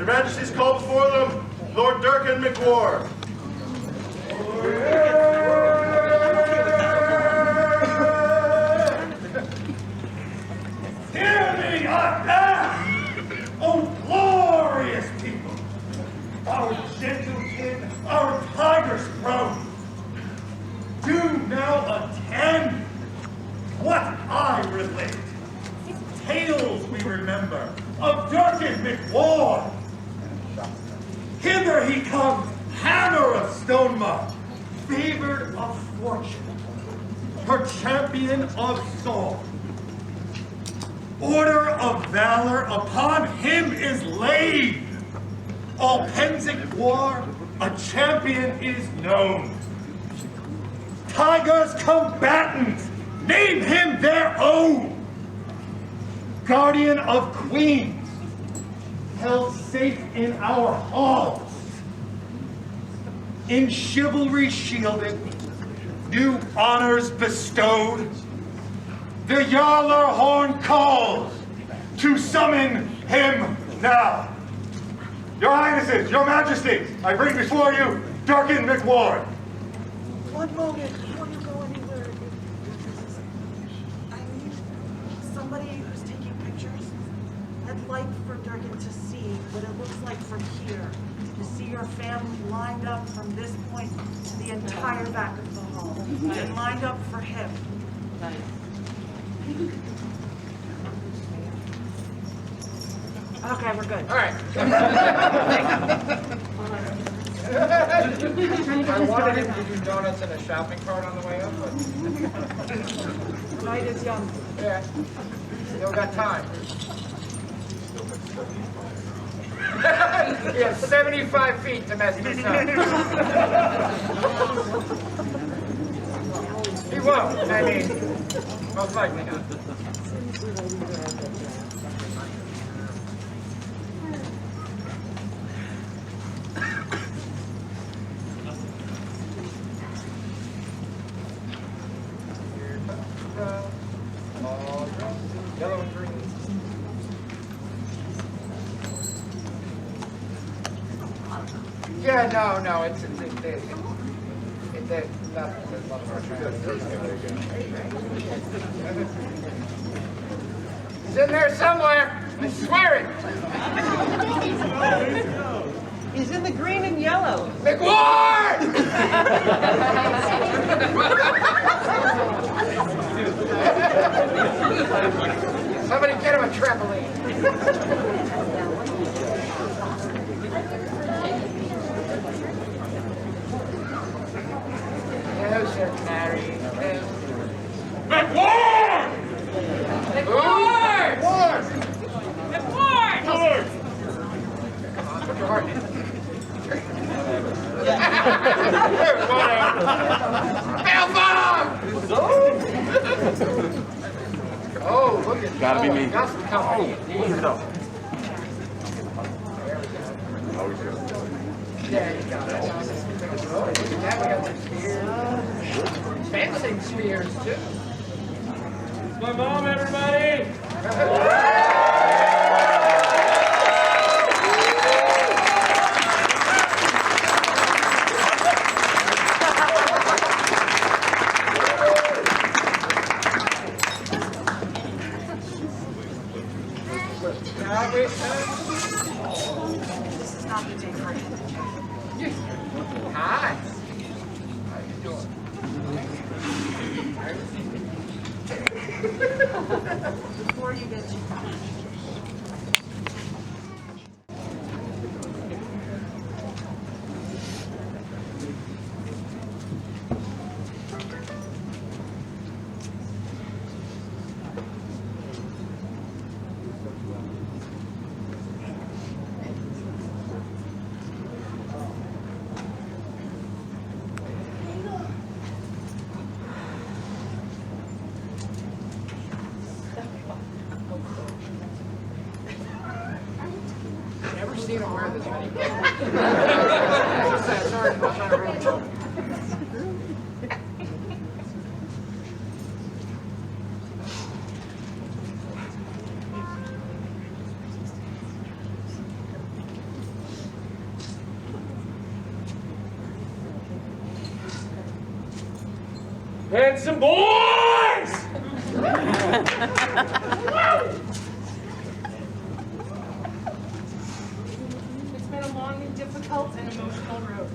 Your Majesty's called before them Lord Durcain MacWard. Hear me, oh glorious people! Our gentle king, our tiger's throne, do now attend what I relate. Tales we remember of Durcain MacWard. Hither he comes, hammer of Stonemarche, favored of fortune, her champion of song. Order of valor upon him is laid. All Pensic war, a champion is known. Tigers combatants, name him their own. Guardian of queens, held safe in our halls. In chivalry shielded, new honors bestowed, the Yaller horn calls to summon him now. Your Highnesses, Your Majesties, I bring before you Durcain MacWard. One moment, before you go anywhere, I need somebody who's taking pictures. I'd like for Durcain to see what it looks like from here, to see your family lined up from this point to the entire back of the hall, and lined up for him. Okay, we're good. All right. I wanted him to do donuts in a shopping cart on the way up, but The night is young. yeah, still got time. Yeah, 75 feet to mess this up. He won't. I mean, most likely not. Yellow and green. Yeah, no, it's nothing. He's in there somewhere. I swear it. He's in the green and yellow. MacWard! Somebody get him a trampoline. No, Sir Canary. MacWard! MacWard! MacWard! Come on, put your heart in it. Oh, look at Gotta be me. Got some company. Move it up. There you go. Look at that. We got some spears. Fencing spears, too. My mom, everybody! This is not the day for him. Hi. How you doing? Before you get too far. Never seen him wear this many clothes. Sorry, I'm trying to read. Handsome boys! It's been a long and difficult and emotional road.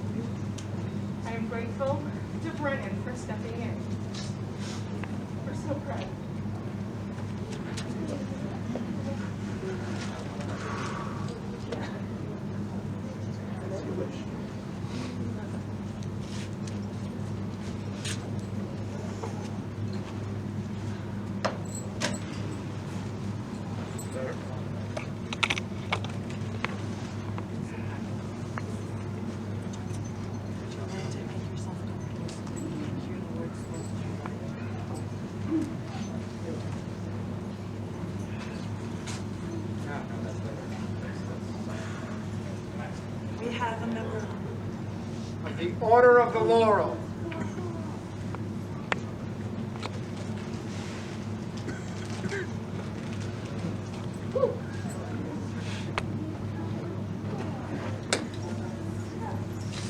I am grateful to Brennan for stepping in. We're so proud. We have a member. Of the Order of the Laurel.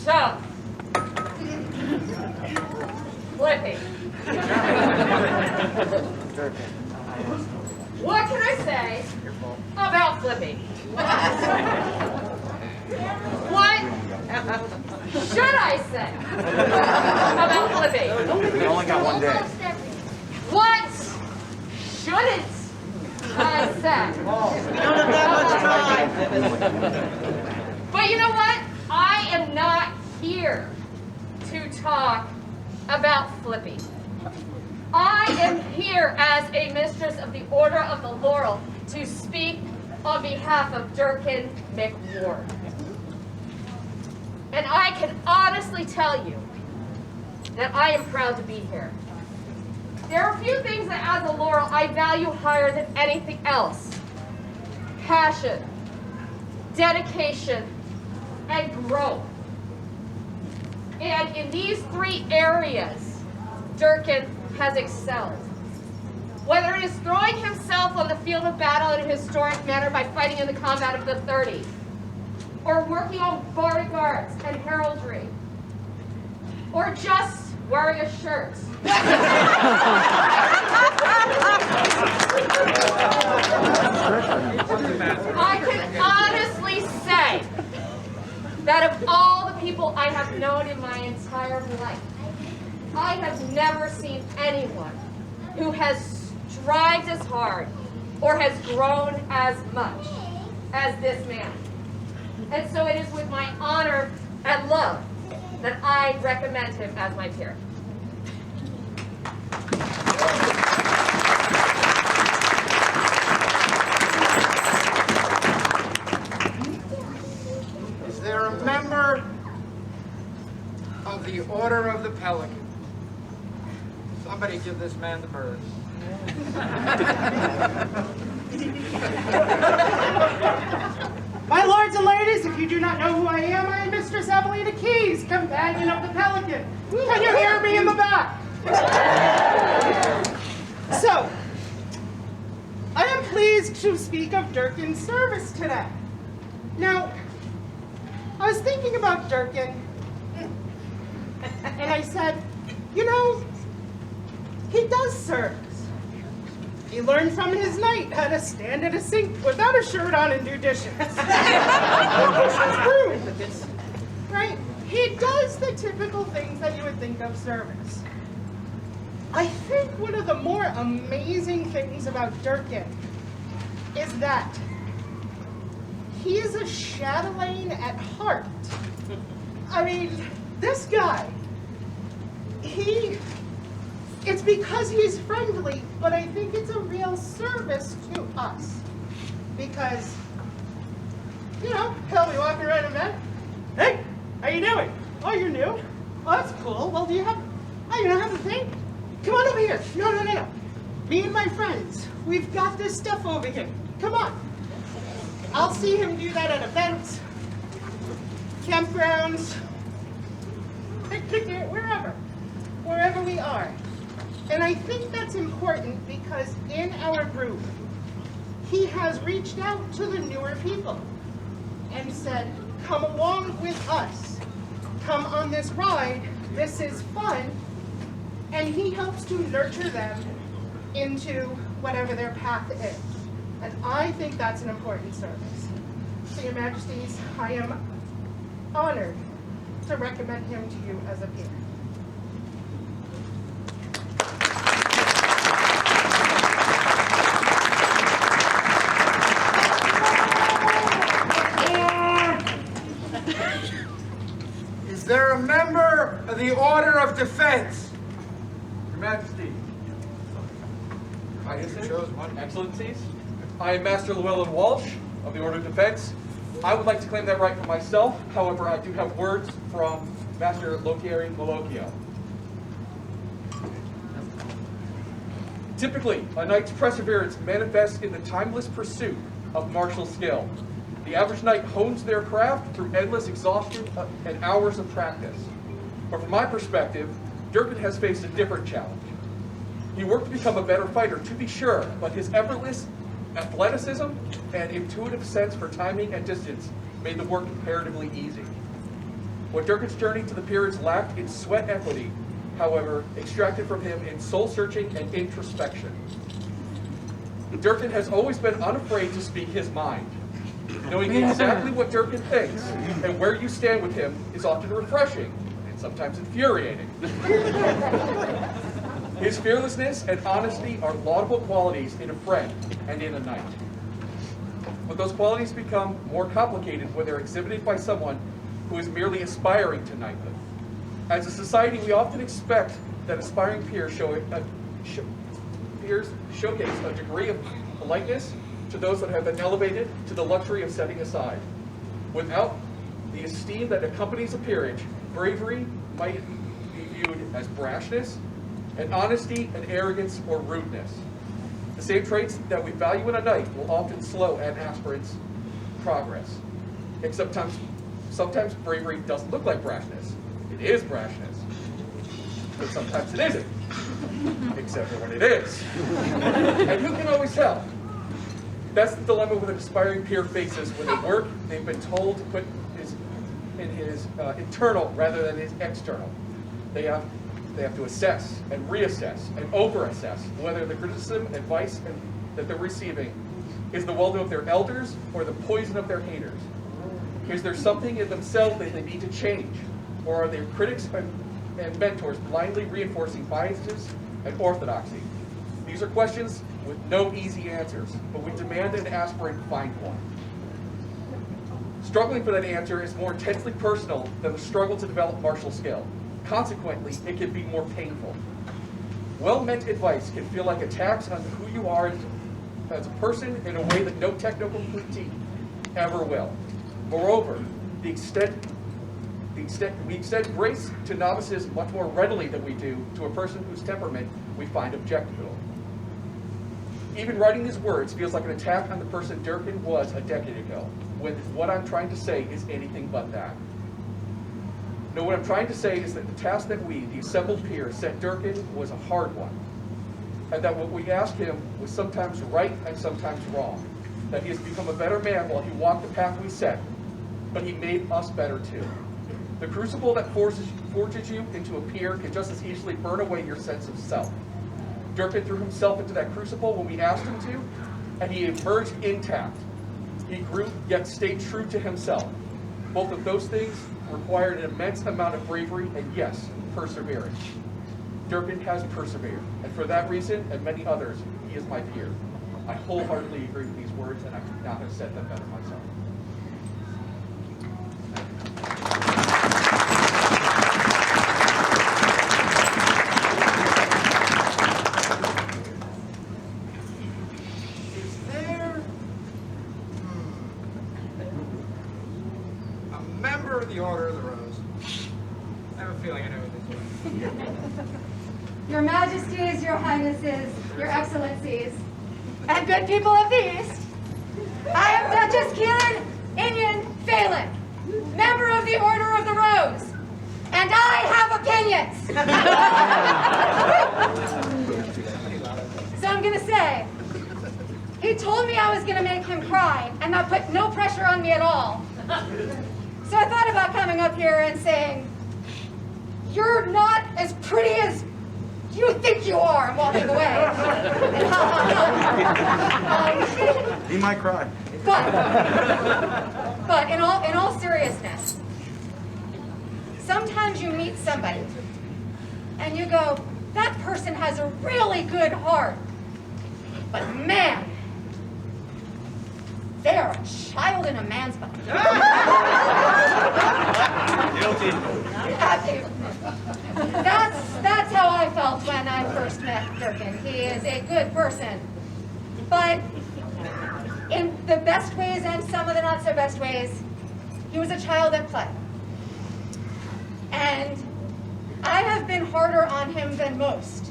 So, Flippy. What can I say about Flippy? What should I say about Flippy? We only got one day. What shouldn't I say? We don't have that much time. But you know what? I am not here to talk about Flippy. I am here as a mistress of the Order of the Laurel to speak on behalf of Durcain MacWard. And I can honestly tell you that I am proud to be here. There are a few things that as a Laurel I value higher than anything else. Passion, dedication, and growth. And in these three areas, Durcain has excelled. Whether it is throwing himself on the field of battle in a historic manner by fighting in the combat of the 30s, or working on bodyguards and heraldry, or just wearing a shirt. I can honestly say that of all the people I have known in my entire life, I have never seen anyone who has strived as hard or has grown as much as this man. And so it is with my honor and love that I recommend him as my peer. Is there a member of the Order of the Pelican? Somebody give this man the bird. My lords and ladies, if you do not know who I am Mistress Evelina Keys, companion of the Pelican. Can you hear me in the back? So, I am pleased to speak of Durcain's service today. Now, I was thinking about Durcain, and I said, you know, he does service. He learned from his knight how to stand at a sink without a shirt on and do dishes. Right? He does the typical things that you would think of service. I think one of the more amazing things about Durcain is that he is a chatelaine at heart. I mean, this guy, it's because he's friendly, but I think it's a real service to us. Because, you know, he'll be walking around in bed. Hey, how you doing? Oh, you're new? Oh, that's cool. Well, you don't have a thing? Come on over here. No. Me and my friends, we've got this stuff over here. Come on. I'll see him do that at events, campgrounds, wherever we are. And I think that's important because in our group, he has reached out to the newer people and said, come along with us. Come on this ride. This is fun. and he helps to nurture them into whatever their path is. And I think that's an important service. So, Your Majesties, I am honored to recommend him to you as a peer. Is there a member of the Order of Defense? Your Majesty, You chose one. Excellencies, I am Master Llewellyn Walsh of the Order of Defense. I would like to claim that right for myself. However, I do have words from Master Locchieri Malocchio. Typically, a knight's perseverance manifests in the timeless pursuit of martial skill. The average knight hones their craft through endless exhaustion and hours of practice. But from my perspective, Durcain has faced a different challenge. He worked to become a better fighter, to be sure, but his effortless athleticism and intuitive sense for timing and distance made the work comparatively easy. What Durcain's journey to the peerage lacked in sweat equity, however, extracted from him in soul-searching and introspection. Durcain has always been unafraid to speak his mind. Knowing exactly what Durcain thinks and where you stand with him is often refreshing and sometimes infuriating. His fearlessness and honesty are laudable qualities in a friend and in a knight. But those qualities become more complicated when they're exhibited by someone who is merely aspiring to knighthood. As a society, we often expect that aspiring peers showcase a degree of politeness to those that have been elevated to the luxury of setting aside. Without the esteem that accompanies a peerage, bravery might be viewed as brashness, and honesty and arrogance or rudeness. The same traits that we value in a knight will often slow an aspirant's progress. Except sometimes bravery doesn't look like brashness. It is brashness. But sometimes it isn't. Except for when it is. And who can always tell? That's the dilemma with an aspiring peer faces when the work they've been told to put in his internal rather than his external. They have to assess and reassess and over-assess whether the criticism, advice that they're receiving is the well-known of their elders or the poison of their haters. Is there something in themselves that they need to change? Or are their critics and mentors blindly reinforcing biases and orthodoxy? These are questions with no easy answers, but we demand an aspirant find one. Struggling for that answer is more intensely personal than the struggle to develop martial skill. Consequently, it can be more painful. Well-meant advice can feel like attacks on who you are as a person in a way that no technical critique ever will. Moreover, we extend grace to novices much more readily than we do to a person whose temperament we find objectionable. Even writing these words feels like an attack on the person Durcain was a decade ago, when what I'm trying to say is anything but that. No, what I'm trying to say is that the task that we, the assembled peers, set Durcain was a hard one, and that what we asked him was sometimes right and sometimes wrong, that he has become a better man while he walked the path we set, but he made us better too. The crucible that forges you into a peer can just as easily burn away your sense of self. Durcain threw himself into that crucible when we asked him to, and he emerged intact. He grew, yet stayed true to himself. Both of those things required an immense amount of bravery and, yes, perseverance. Durcain has persevered, and for that reason, and many others, he is my peer. I wholeheartedly agree with these words, and I could not have said them better myself. The Order of the Rose. I have a feeling I know who this is. Your Majesties, Your Highnesses, Your Excellencies, and good people of the East, I am Duchess Keelan Inian Phelan, member of the Order of the Rose, and I have opinions. So I'm going to say, he told me I was going to make him cry, and that put no pressure on me at all. So I thought about coming up here and saying, you're not as pretty as You think you are. I'm walking away. And ha ha ha. He might cry. But in all seriousness, sometimes you meet somebody and you go, that person has a really good heart. But man, they are a child in a man's body. Guilty. That's how I felt when I first met Durcain. He is a good person, but in the best ways and some of the not so best ways, he was a child at play. And I have been harder on him than most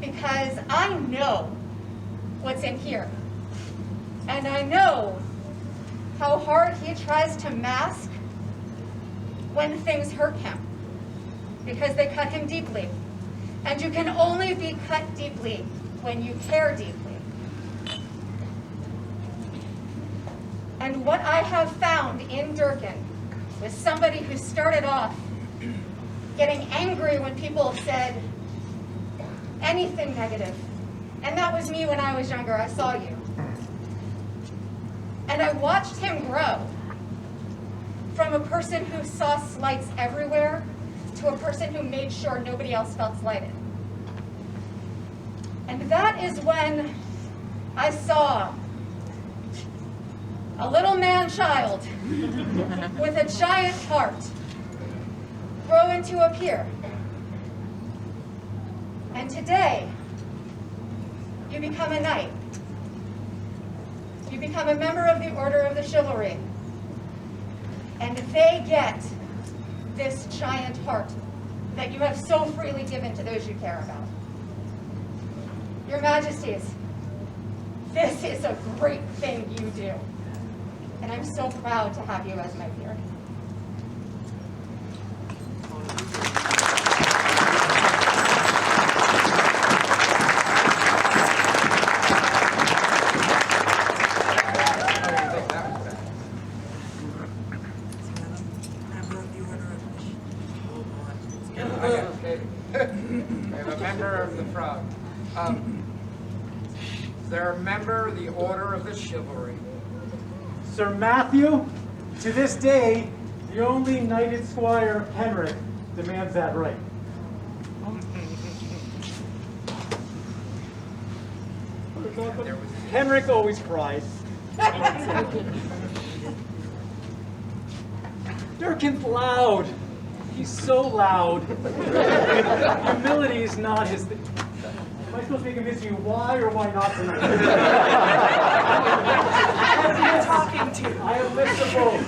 because I know what's in here. And I know how hard he tries to mask when things hurt him, because they cut him deeply. And you can only be cut deeply when you care deeply. And what I have found in Durcain was somebody who started off getting angry when people said anything negative. And that was me when I was younger. I saw you. And I watched him grow from a person who saw slights everywhere to a person who made sure nobody else felt slighted. And that is when I saw a little man-child with a giant heart grow into a peer. And today, you become a knight. You become a member of the Order of the Chivalry. And they get this giant heart that you have so freely given to those you care about. Your Majesties, this is a great thing you do. And I'm so proud to have you as my peer. They're a member of the Order of the Chivalry. Sir Matthew, to this day, the only knighted squire of Henrik demands that right. Henrik always cries. Durcain's loud. He's so loud. Humility is not his thing. Am I supposed to be convincing you why or why not tonight? Talking to. I have lists of both.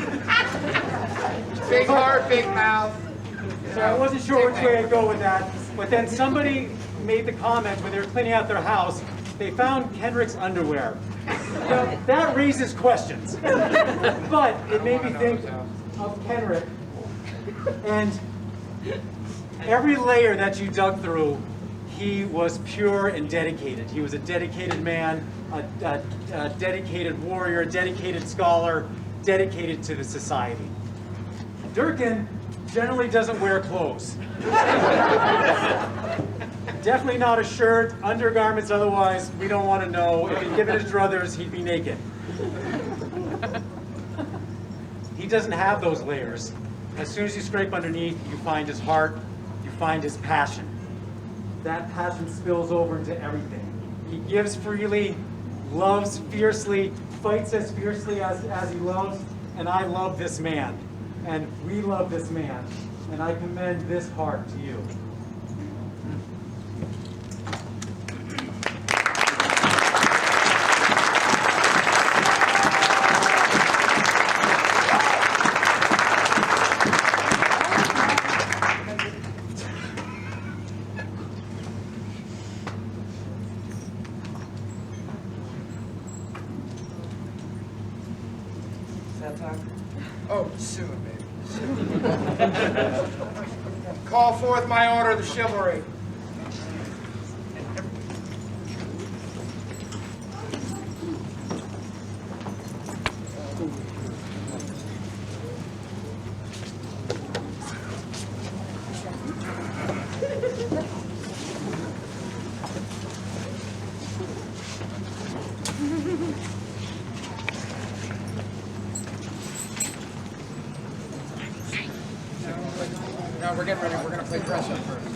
Big heart, big mouth. So I wasn't sure which way I'd go with that, but then somebody made the comment when they were cleaning out their house, they found Henrik's underwear. Now, that raises questions, but it made me think of Henrik, and every layer that you dug through, he was pure and dedicated. He was a dedicated man, a dedicated warrior, a dedicated scholar, dedicated to the society. Durcain generally doesn't wear clothes. Definitely not a shirt, undergarments otherwise, we don't want to know. If he'd given his druthers, he'd be naked. He doesn't have those layers. As soon as you scrape underneath, you find his heart, you find his passion. That passion spills over into everything. He gives freely, loves fiercely, fights as fiercely as he loves, and I love this man. And we love this man, and I commend this heart to you. Oh, soon, baby. Call forth my Order of the Chivalry. No, we're getting ready. We're going to play dress up first.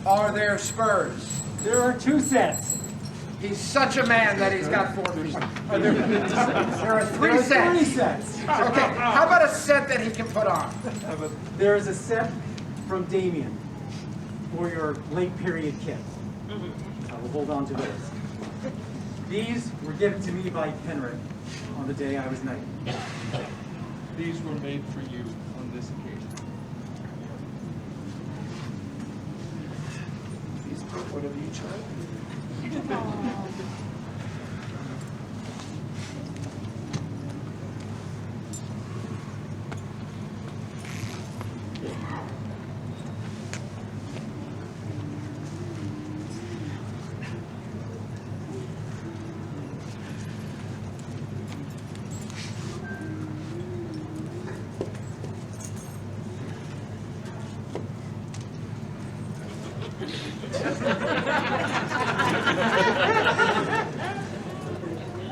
Are there spurs? There are 2 sets. He's such a man that he's got 4 feet. There are 3 There are sets. 3 sets. Okay, how about a set that he can put on? There is a set from Damien for your late period kit. I will hold on to those. These were given to me by Henrik on the day I was knighted. These were made for you on this occasion. Please put one of each on.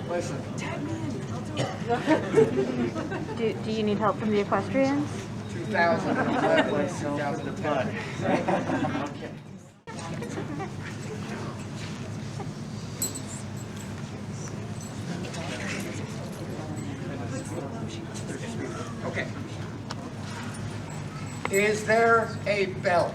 Listen. Do you need help from the equestrians? 2011, 2010. Okay. Okay. Is there a belt?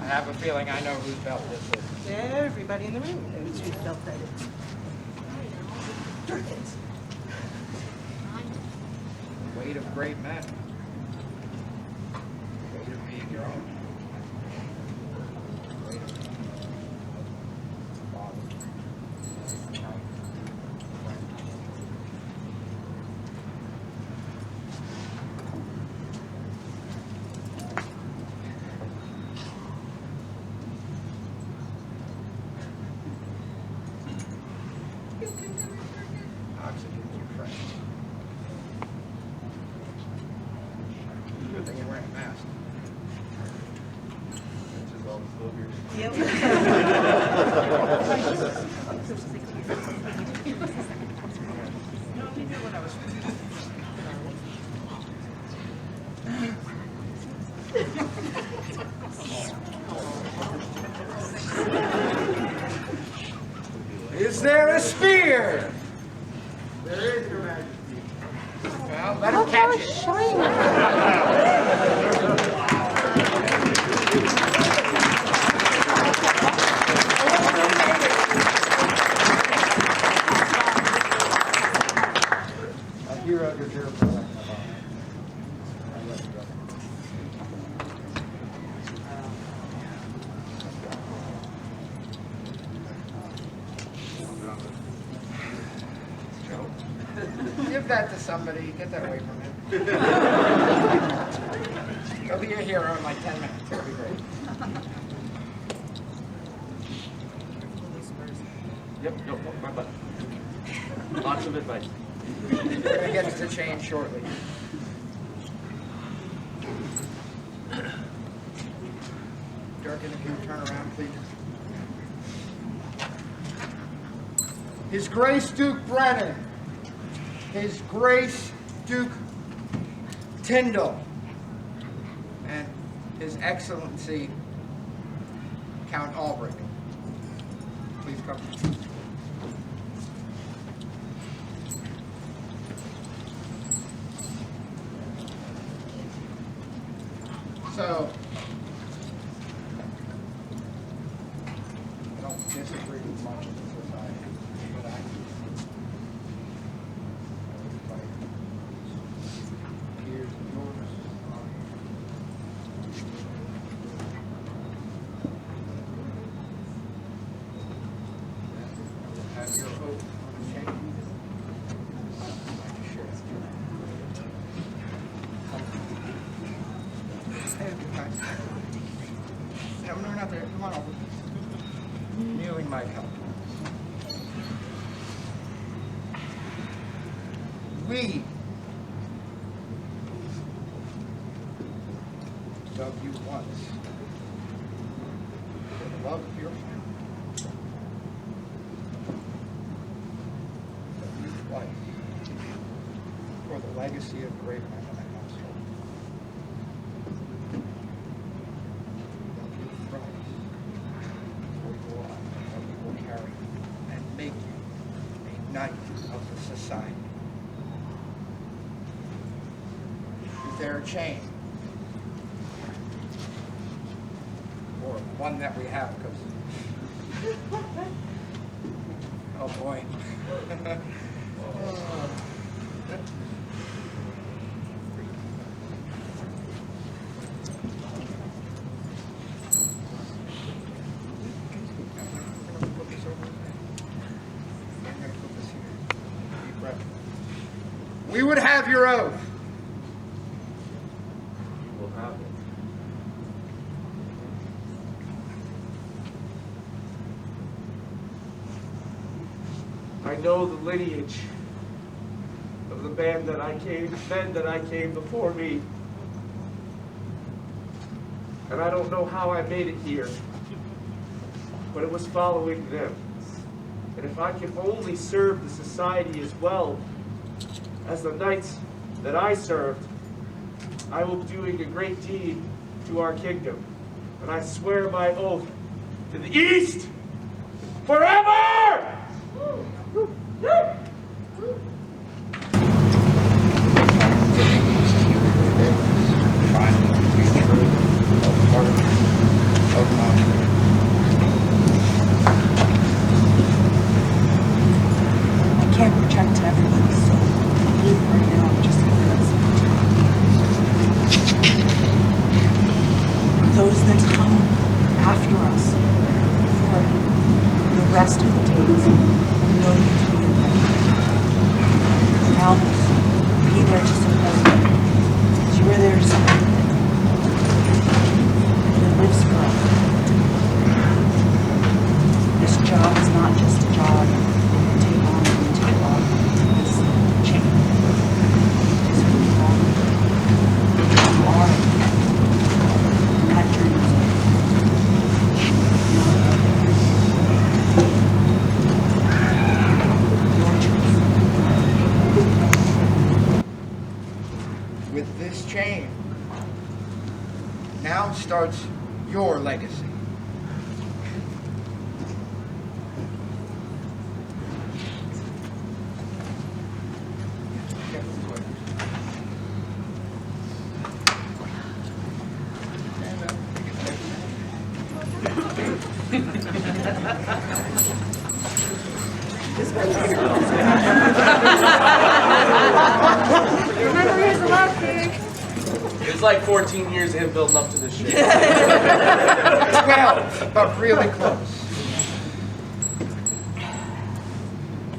I have a feeling I know whose belt this is. Everybody in the room knows whose belt that is. Durcan's. Weight of great men. Weight of being your own. Weight of father. Oxygen's your friend. Good thing you're wearing a mask. Is there a spear? There is, Your Majesty. Well, let him catch it. You're out your chair for a second. Give that to somebody. Get that away from him. He'll be a hero in like 10 minutes. It'll be great. Yep, no, my button. Lots of advice. We're going to get to the change shortly. Durcain, if you would turn around, please. His Grace Duke Brennan. His Grace Duke Tyndall. And His Excellency Count Albrecht. Please come. So, I don't disagree with much of the society, but I here's yours. Have your oath on the chain. No, we're not there. Come on over. Kneeling might help. We dug you once love of your family, of your life, for the legacy of great men in the household. That you thrive for your life, that you will carry and make you a knight of the society. Is there a chain? Or one that we have, because... Oh boy. We would have your oath. You will have it. I know the lineage of the men that I came before me. And I don't know how I made it here, but it was following them. And if I can only serve the society as well as the knights that I served, I will be doing a great deed to our kingdom. And I swear by oath to the East forever! I can't project to everybody, so right now I'm just gonna those that come after us for the rest of the days know you to be in Albus, be there to support you. Because you are there to support them. And it lives forever. This job is not just a job you take on and you take off. It's a chain. It's who you are. You are. And that journey is With this chain, now starts your legacy. Remember, here's the last thing. It's like 14 years of him building up to this shit. 12, but really close.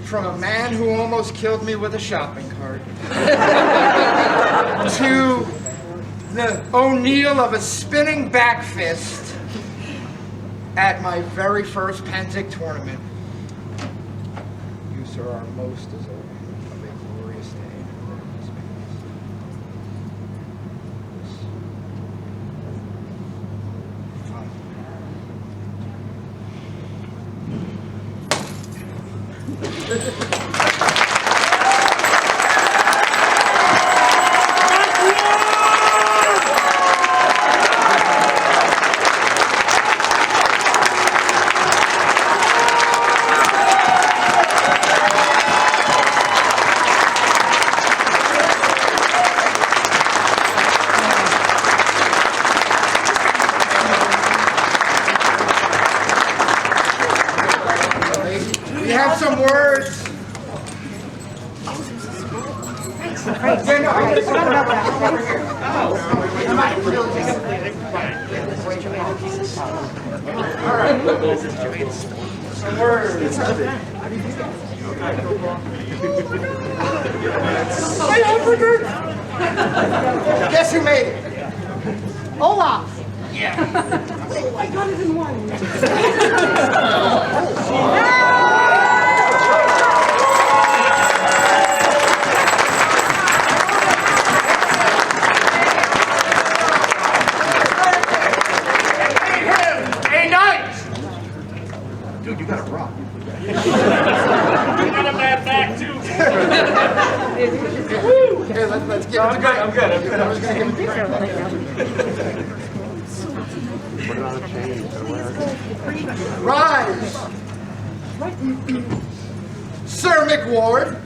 From a man who almost killed me with a shopping cart to the O'Neill of a spinning back fist at my very first Pentic tournament. You, sir, are most deserving of a glorious day. We have some words. Some words. Guess who made it? Olaf. Yeah. I got it in one. A knight was going to give it Rise! Sir MacWard!